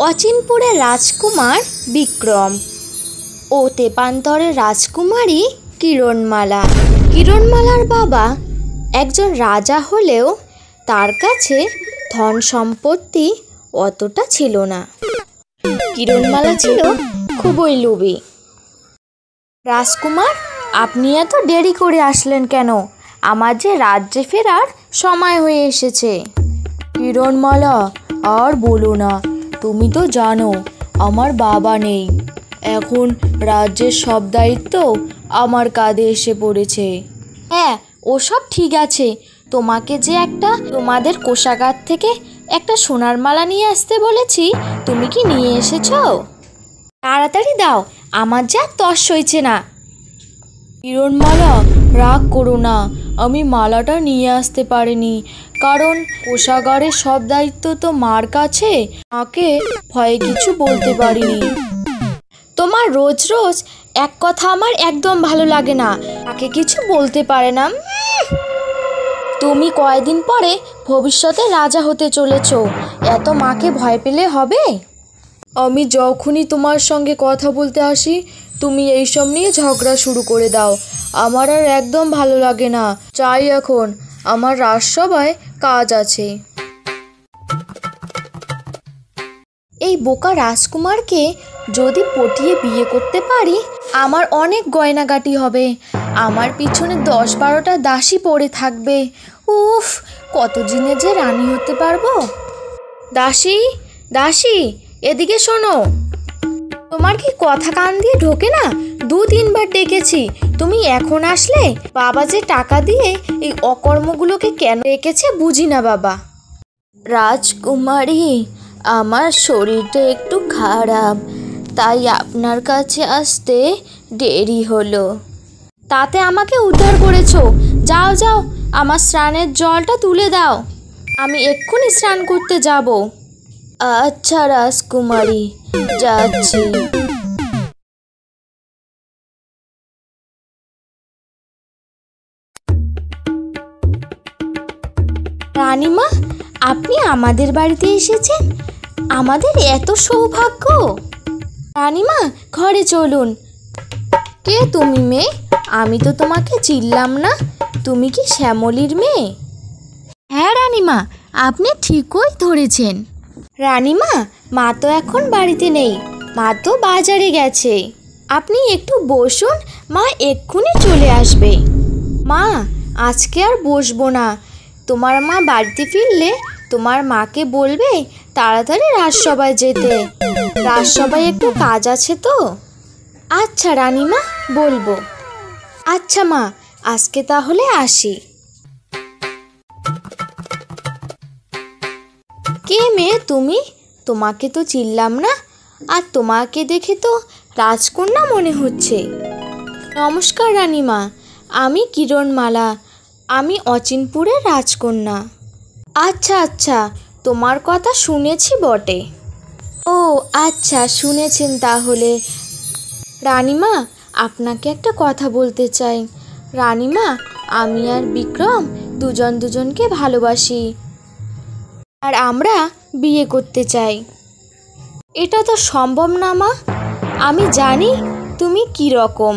অচিনপুরের রাজকুমার বিক্রম ও তেপান্তরের রাজকুমারী কিরণমালা। কিরণমালার বাবা একজন রাজা হলেও তার কাছে ধন সম্পত্তি অতটা ছিল না। কিরণমালা ছিল খুবই লোভী। রাজকুমার, আপনি এত দেরি করে আসলেন কেন? আমার যে রাজ্যে ফেরার সময় হয়ে এসেছে। কিরণমালা, আর বলো না, তুমি তো জানো আমার বাবা নেই। এখন রাজ্যের সব দায়িত্ব আমার কাঁধে এসে পড়েছে। হ্যাঁ, ওসব ঠিক আছে। তোমাকে যে তোমাদের কোষাগার থেকে একটা সোনার মালা নিয়ে আসতে বলেছি, তুমি কি নিয়ে এসেছো? তাড়াতাড়ি দাও, আমার যা তর সইছে না। কিরণমালা, রাগ করো না, আমি মালাটা নিয়ে আসতে পারিনি, কারণ কোষাগারের সব দায়িত্ব তো মার কাছে। মাকে ভয়ে কিছু বলতে পারিনি। তোমার রোজ রোজ এক কথা আমার একদম ভালো লাগে না। তাকে কিছু বলতে পারে না। তুমি কয়দিন পরে ভবিষ্যতে রাজা হতে চলেছ, এত মাকে ভয় পেলে হবে? আমি যখনই তোমার সঙ্গে কথা বলতে আসি, তুমি এইসব নিয়ে ঝগড়া শুরু করে দাও। আমার আর একদম ভালো লাগে না। চাই এখন আমার রাজসভায় কাজ আছে। এই বোকা রাজকুমারকে যদি পটিয়ে বিয়ে করতে পারি, আমার অনেক গয়নাগাটি হবে। আমার পিছনে 10-12টা দাসী পড়ে থাকবে। উফ, কত দিনে যে রানী হতে পারবো। দাসী, দাসী, এদিকে শোনো। তোমার কি কথা কান দিয়ে ঢোকে না? 2-3 বার ডেকেছি, তুমি এখন আসলে? বাবা যে টাকা দিয়ে এই অকর্মগুলোকে কেন রেখেছে বুঝি না বাবা। রাজকুমারী, আমার শরীরটা একটু খারাপ, তাই আপনার কাছে আসতে দেরি হলো। তাতে আমাকে উদ্ধার করেছো। যাও যাও, আমার স্নানের জলটা তুলে দাও, আমি এক্ষুনি স্নান করতে যাব। আচ্ছা রাজকুমারী, যাচ্ছি। রানীমা, আপনি আমাদের বাড়িতে এসেছেন, আমাদের এত সৌভাগ্য। রানীমা, ঘরে চলুন। কে তুমি মেয়ে? আমি তো তোমাকে চিনলাম না। তুমি কি শ্যামলীর মেয়ে? হ্যাঁ রানীমা, আপনি ঠিকই ধরেছেন। রানীমা, মা তো এখন বাড়িতে নেই, মা তো বাজারে গেছে। আপনি একটু বসুন, মা এক্ষুনি চলে আসবে। মা, আজকে আর বসবো না। তোমার মা বাড়িতে ফিরলে তোমার মাকে বলবে তাড়াতাড়ি রাজসভায় যেতে। রাজসভায় একটু কাজ আছে তো। আচ্ছা রানীমা, বলবো। আচ্ছা মা, আজকে তাহলে আসি। কে মেয়ে তুমি? তোমাকে তো চিনলাম না, আর তোমাকে দেখে তো রাজকন্যা মনে হচ্ছে। নমস্কার রানীমা, আমি কিরণমালা, আমি অচিনপুরের রাজকন্যা। আচ্ছা আচ্ছা, তোমার কথা শুনেছি বটে। ও আচ্ছা, শুনেছেন তাহলে। রানীমা, আপনাকে একটা কথা বলতে চাই। রানীমা, আমি আর বিক্রম দুজনকে ভালোবাসি, আর আমরা বিয়ে করতে চাই। এটা তো সম্ভব না মা। আমি জানি তুমি কি রকম।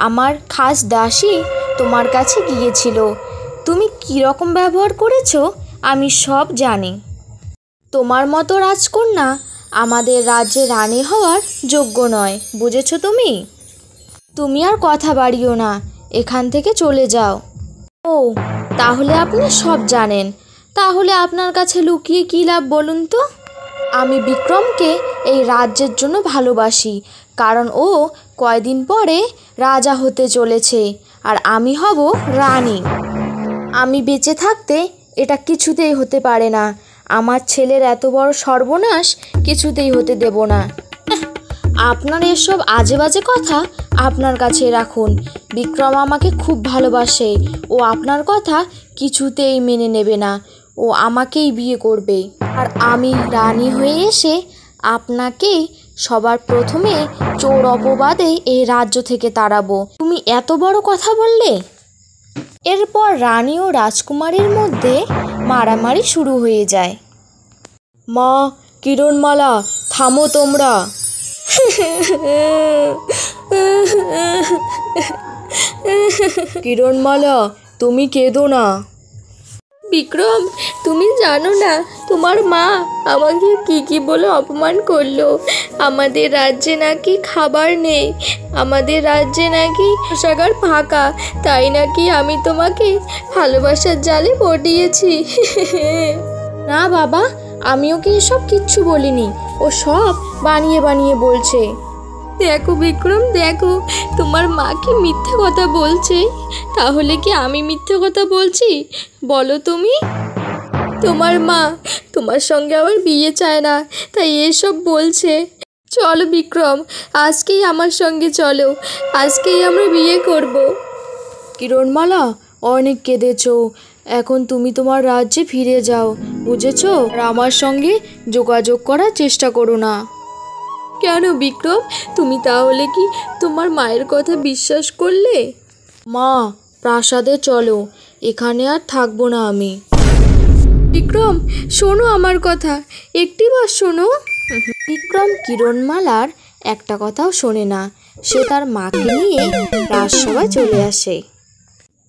আমার খাস দাসী তোমার কাছে গিয়েছিল, তুমি কি রকম ব্যবহার করেছো আমি সব জানি। তোমার মতো রাজকন্যা আমাদের রাজ্যে রানী হওয়ার যোগ্য নয়, বুঝেছো তুমি? তুমি আর কথা বাড়িও না, এখান থেকে চলে যাও। ও, তাহলে আপনি সব জানেন। তাহলে আপনার কাছে লুকিয়ে কী লাভ বলুন তো? আমি বিক্রমকে এই রাজ্যের জন্য ভালোবাসি, কারণ ও কয়দিন পরে রাজা হতে চলেছে, আর আমি হব রানী। আমি বেঁচে থাকতে এটা কিছুতেই হতে পারে না। আমার ছেলের এত বড় সর্বনাশ কিছুতেই হতে দেব না। আপনার এসব আজে বাজে কথা আপনার কাছে রাখুন। বিক্রম আমাকে খুব ভালোবাসে, ও আপনার কথা কিছুতেই মেনে নেবে না। ও আমাকেই বিয়ে করবে, আর আমি রানী হয়ে এসে আপনাকেই সবার প্রথমে চোর অপবাদে এই রাজ্য থেকে তাড়াবো। তুমি এত বড় কথা বললে? এরপর রানী ও রাজকুমারীর মধ্যে মারামারি শুরু হয়ে যায়। মা, কিরণমালা, থামো তোমরা। কিরণমালা, তুমি কেঁদো না। বিক্রম, তুমি জানো না তোমার মা আমাকে কি বলে অপমান করলো। আমাদের রাজ্যে নাকি খাবার নেই, আমাদের রাজ্যে নাকি কোষাগার ফাঁকা, তাই নাকি আমি তোমাকে ভালোবাসার জালে পটিয়েছি। না বাবা, আমি ওকে এসব কিচ্ছু বলিনি, ও সব বানিয়ে বানিয়ে বলছে। দেখো বিক্রম, দেখো তোমার মা কি মিথ্যে কথা বলছে। তাহলে কি আমি মিথ্যে কথা বলছি বলো তুমি? তোমার মা তোমার সঙ্গে আবার বিয়ে চায় না, তাই এসব বলছে। চলো বিক্রম, আজকেই আমার সঙ্গে চলো, আজকেই আমরা বিয়ে করব। কিরণমালা, অনেক কেঁদেছো, এখন তুমি তোমার রাজ্যে ফিরে যাও, বুঝেছো? আর আমার সঙ্গে যোগাযোগ করার চেষ্টা করো না। কেন বিক্রম, তুমি তাহলে কি তোমার মায়ের কথা বিশ্বাস করলে? মা, প্রাসাদে চলো, এখানে আর থাকবো না আমি। বিক্রম শোনো আমার কথা, একটিবার শোনো। বিক্রম কিরণমালার একটা কথাও শোনে না। সে তার মাকে নিয়ে রাজসভায় চলে আসে।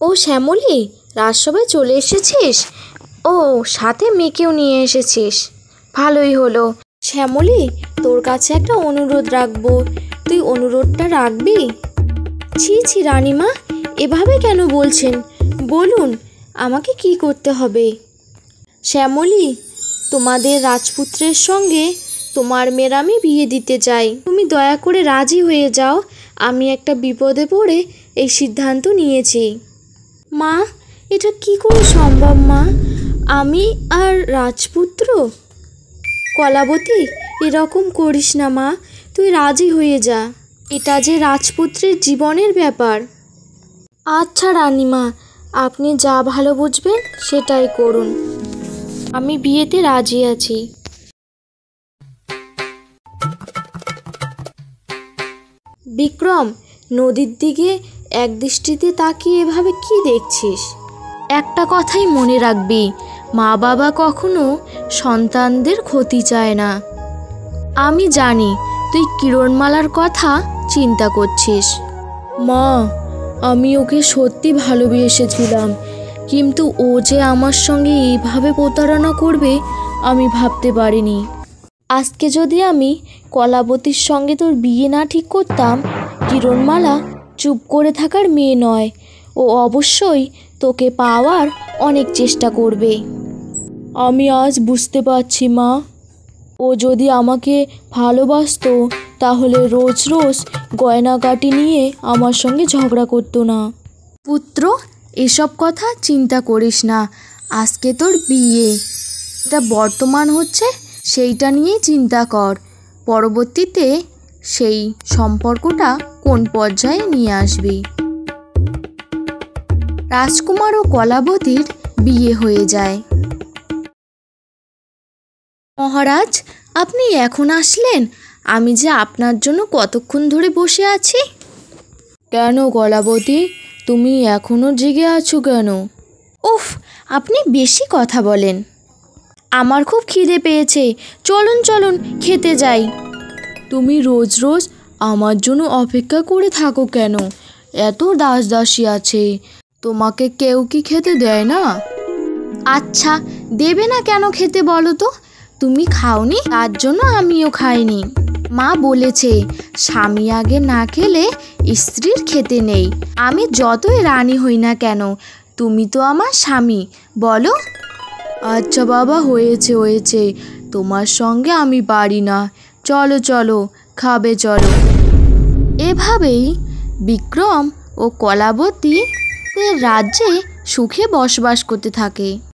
ও শ্যামলী, রাজসভায় চলে এসেছিস? ও, সাথে মেয়েকেও নিয়ে এসেছিস, ভালোই হলো। শ্যামলী, তোর কাছে একটা অনুরোধ রাখবো, তুই অনুরোধটা রাখবি? ছি ছি রানীমা, এভাবে কেন বলছেন? বলুন, আমাকে কি করতে হবে? শ্যামলী, তোমাদের রাজপুত্রের সঙ্গে তোমার মেয়ের আমি বিয়ে দিতে চাই, তুমি দয়া করে রাজি হয়ে যাও। আমি একটা বিপদে পড়ে এই সিদ্ধান্ত নিয়েছি। মা, এটা কি করে সম্ভব মা? আমি আর রাজপুত্র? কলাবতী, এরকম করিস না মা, তুই রাজি হয়ে যা, এটা যে রাজপুত্রের জীবনের ব্যাপার। আচ্ছা রানীমা, আপনি যা ভালো বুঝবেন সেটাই করুন, আমি বিয়েতে রাজি আছি। বিক্রম, নদীর দিকে এক দৃষ্টিতে তাকিয়ে এভাবে কি দেখছিস? একটা কথাই মনে রাখবি, মা বাবা কখনো সন্তানদের ক্ষতি চায় না। আমি জানি তুই কিরণমালার কথা চিন্তা করছিস। মা, আমি ওকে সত্যি ভালোবেসেছিলাম, কিন্তু ও যে আমার সঙ্গে এইভাবে প্রতারণা করবে আমি ভাবতে পারিনি। আজকে যদি আমি কলাবতীর সঙ্গে তোর বিয়ে না ঠিক করতাম, কিরণমালা চুপ করে থাকার মেয়ে নয়, ও অবশ্যই তোকে পাওয়ার অনেক চেষ্টা করবে। আমি আজ বুঝতে পারছি মা, ও যদি আমাকে ভালোবাসতো তাহলে রোজ রোজ গয়নাগাটি নিয়ে আমার সঙ্গে ঝগড়া করতো না। পুত্র, এসব কথা চিন্তা করিস না, আজকে তোর বিয়ে, এটা বর্তমান হচ্ছে সেইটা নিয়েই চিন্তা কর, পরবর্তীতে সেই সম্পর্কটা কোন পর্যায়ে নিয়ে আসবি। রাজকুমার ও কলাবতীর বিয়ে হয়ে যায়। মহারাজ, আপনি এখন আসলেন? আমি যে আপনার জন্য কতক্ষণ ধরে বসে আছি। কেন কলাবতী, তুমি এখনো জেগে আছো কেন? উফ, আপনি বেশি কথা বলেন। আমার খুব খিদে পেয়েছে, চলুন চলুন খেতে যাই। তুমি রোজ রোজ আমার জন্য অপেক্ষা করে থাকো কেন? এত দাসদাসী আছে, তোমাকে কেউ কি খেতে দেয় না? আচ্ছা, দেবে না কেন খেতে বলো তো? তুমি খাওনি, তার জন্য আমিও খাইনি। মা বলেছে স্বামী আগে না খেলে স্ত্রীর খেতে নেই। আমি যতই রানী হই না কেন, তুমি তো আমার স্বামী, বলো? আচ্ছা বাবা, হয়েছে হয়েছে, তোমার সঙ্গে আমি পারি না, চলো চলো খাবে চলো। এভাবেই বিক্রম ও কলাবতী রাজ্যে সুখে বসবাস করতে থাকে।